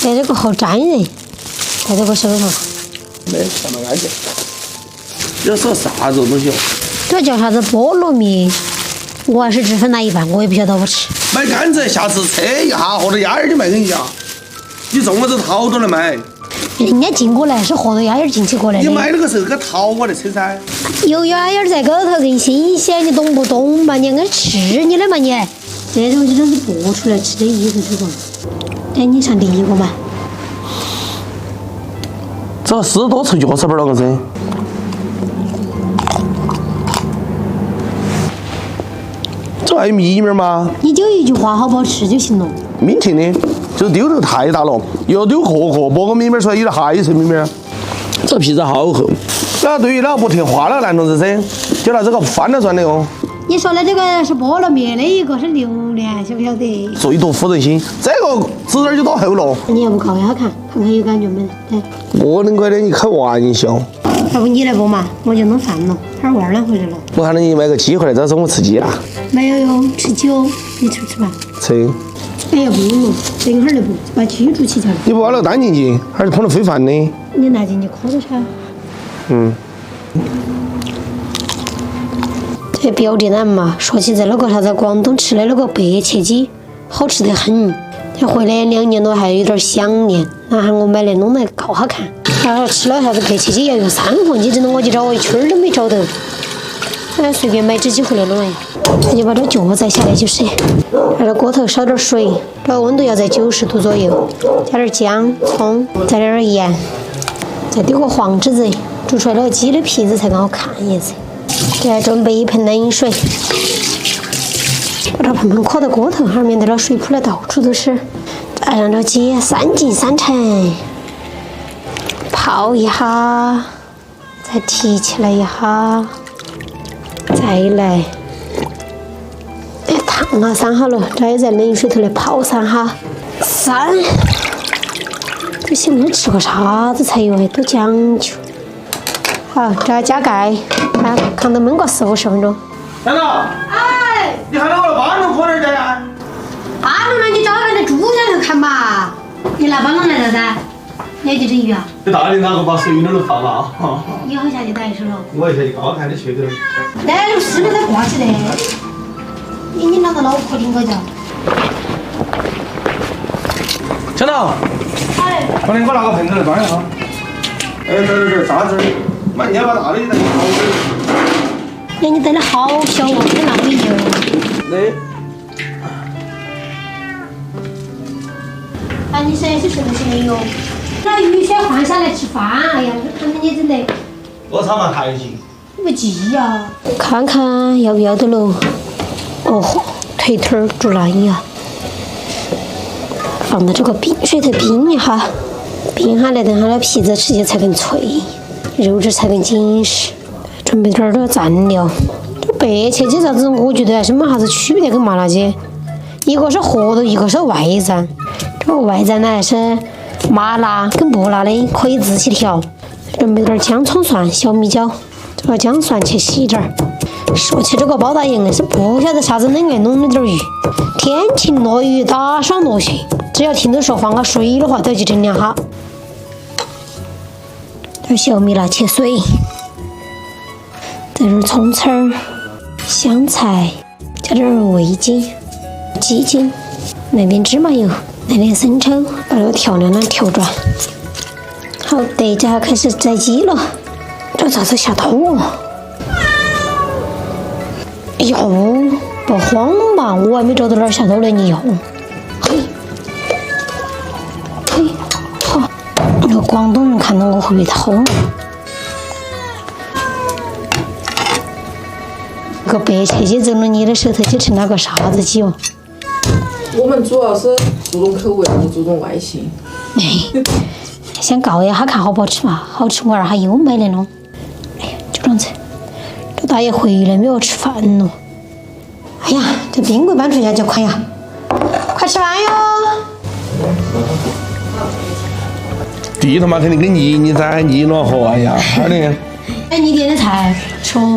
哎，这个好粘人，戴这个手上。没，相当安全。这是啥子东西哦？这叫啥子菠萝蜜？我还是只分那一半，我也不晓得我吃。买甘蔗，下次测一下，和着鸭儿就卖给人家。你送我这套都来卖。人家进过来是和着鸭眼进去过来的。你买那个时候给套我来扯噻。有鸭眼在沟头更新鲜，你懂不懂嘛？你应该吃你的嘛你。这东西都是剥出来吃的意思是吧？哎，你上第一个嘛。这10多次脚趾板了个噻。这还有秘密吗？你就一句话好不好吃就行了。明天的，就是丢头太大了，又丢壳壳，剥个米面出来，有点还是米面。这皮子好厚。那对于那不听话的男同志噻，就拿这个翻了算的哦。你说的这个是菠萝蜜的一个是榴莲，晓不晓得？最多唬人心，这个指点就多厚了。你要不烤一下看，看看有感觉没？哎，不能怪的，你开玩笑。要不你来剥嘛，我就弄饭了，孩儿娃儿回来了。我喊你买个鸡回来，这中午吃鸡啦。没有哟，吃酒，你吃不吃吧？吃。哎呀，不用了，等会儿来剥，把鸡煮起来了。你不把那个单进去，还是碰到非饭的？你拿进去磕着噻。嗯。这标的男嘛，说起在那个啥子广东吃的那个白切鸡，好吃得很。这回来2年多还有点想念，那喊我买来弄来搞下看。吃了啥子白切鸡要用3盒，你整的我就找我一圈都没找到。哎，随便买只鸡回来弄来，那就把这脚摘下来就是。在这锅头烧点水，这个温度要在90度左右，加点姜、葱，再点点盐，再丢个黄柿子，煮出来那个鸡的皮子才刚好看颜色。再准备一盆冷水，把这盆盆磕到锅头哈，免得那水扑得到处都是。再让这鸡3进3成，泡一下，再提起来一下，再来。哎，烫了3下了，这也在冷水头来泡3下。3，这现在吃个啥子菜哟？多讲究。好，这要加盖，看到焖个40-50分钟。等等，哎，你喊我把龙搁哪儿在？巴龙呢？你找那个猪在头看嘛。你拿巴龙来了噻？你要去整鱼啊？这大的哪个把水那儿都放了啊？以后下去打一手了。我一下去高看的去头。来，那个师傅在挂起的。你拿个脑壳顶个叫。小唐，哎，快点给我拿个盆子来装一下。哎，这啥子？妈，你要把大的再好哎，你带的好小哦，你那么油。的。哎，你谁是不行哟？那鱼先换下来吃饭，哎呀，这看着你整的。我操嘛太急。不急呀。看看要不要得喽？哦豁，腿腿儿煮烂呀。放到这个冰水头冰一下，冰下来，等下那皮子吃起才更脆，肉质才更紧实。准备点儿这个蘸料，这白切鸡啥子，我觉得还是没啥子区别跟麻辣鸡，一个是合的，一个是外蘸。这个外蘸呢还是麻辣跟不辣的，可以自己调。准备点姜、葱、蒜、小米椒，这个姜蒜切细点儿。说起这个包大人硬是不晓得啥子能爱弄那点鱼，天晴落雨打霜落雪，只要听到说放个水的话，都去整2下。这小米辣切碎，再点葱丝儿、香菜，加点味精、鸡精，来点芝麻油，来点生抽，把这个调料呢调转。好的，这下开始宰鸡了。这咋子下头哦？哟，不慌嘛，我还没找到哪儿下头呢，你哟。嘿，嘿，好，那个广东人看到我会不会偷？个白切鸡走了你的手头就成了个啥子鸡哦？我们主要是注重口味，不注重外形。哎，先告一下看好不好吃嘛？好吃我二哈又买来弄。哎呀，就这样子。这大爷回来没有吃饭了？哎呀，这冰柜搬出去就快呀！快吃饭哟！地头嘛肯定跟你在你暖和，哎呀，哪里？哎，你点的菜葱，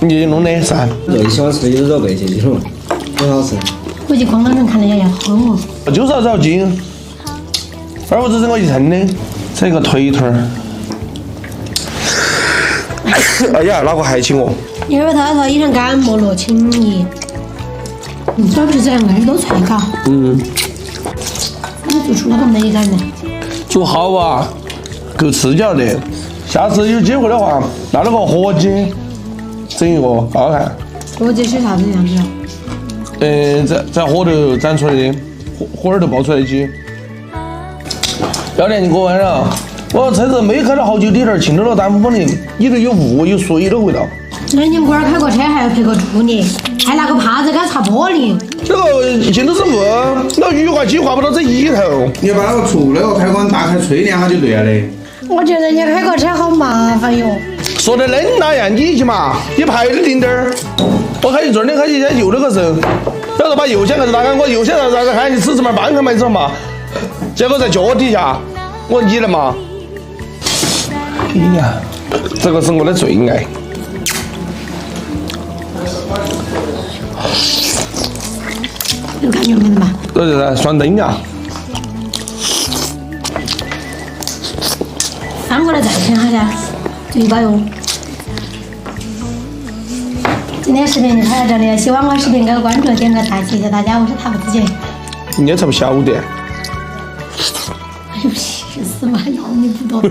你弄的啥？最喜欢吃的就是这白切鸡了，很好吃。估计广东人看到要好哦。就是要找筋，二胡子整个一称的，整一个腿腿儿。哎呀，哪个还请我？因为他以前感冒了，请你。主要不是这两个耳朵脆嘎。嗯。你做出那个美感来。做好啊，够刺激了的。下次有机会的话，拿那个火鸡整一个，好看。火鸡是啥子样子啊？在火头展出来的，火儿头爆出来的鸡。要得，你给我玩了。我车子没开了好久里头，进到了丹凤岭，里头有雾有水的味道。那你们龟儿开个车还要陪个助力，还拿个耙子给它擦玻璃。这个进都是雾，那雨滑机滑不到这里头。你把那个出那个开关打开吹两下就对了的。我觉得你开个车好麻烦哟。说的恁那样，你去嘛，你排的零点儿。我开一转，你开一天右那个时候，要是把右线开始打开，我右线在看你指指门帮开嘛，你知道嘛？结果在脚底下，我说你了嘛？哎呀，这个是我的最爱。有感觉没得嘛？对对对，双灯呀。翻过来再看下噻，最高哟。今天视频就拍到这里，喜欢我视频给个关注，点个赞，谢谢大家，我是塔布子姐。你也才不晓得。哎呦，气死嘛！要你不懂。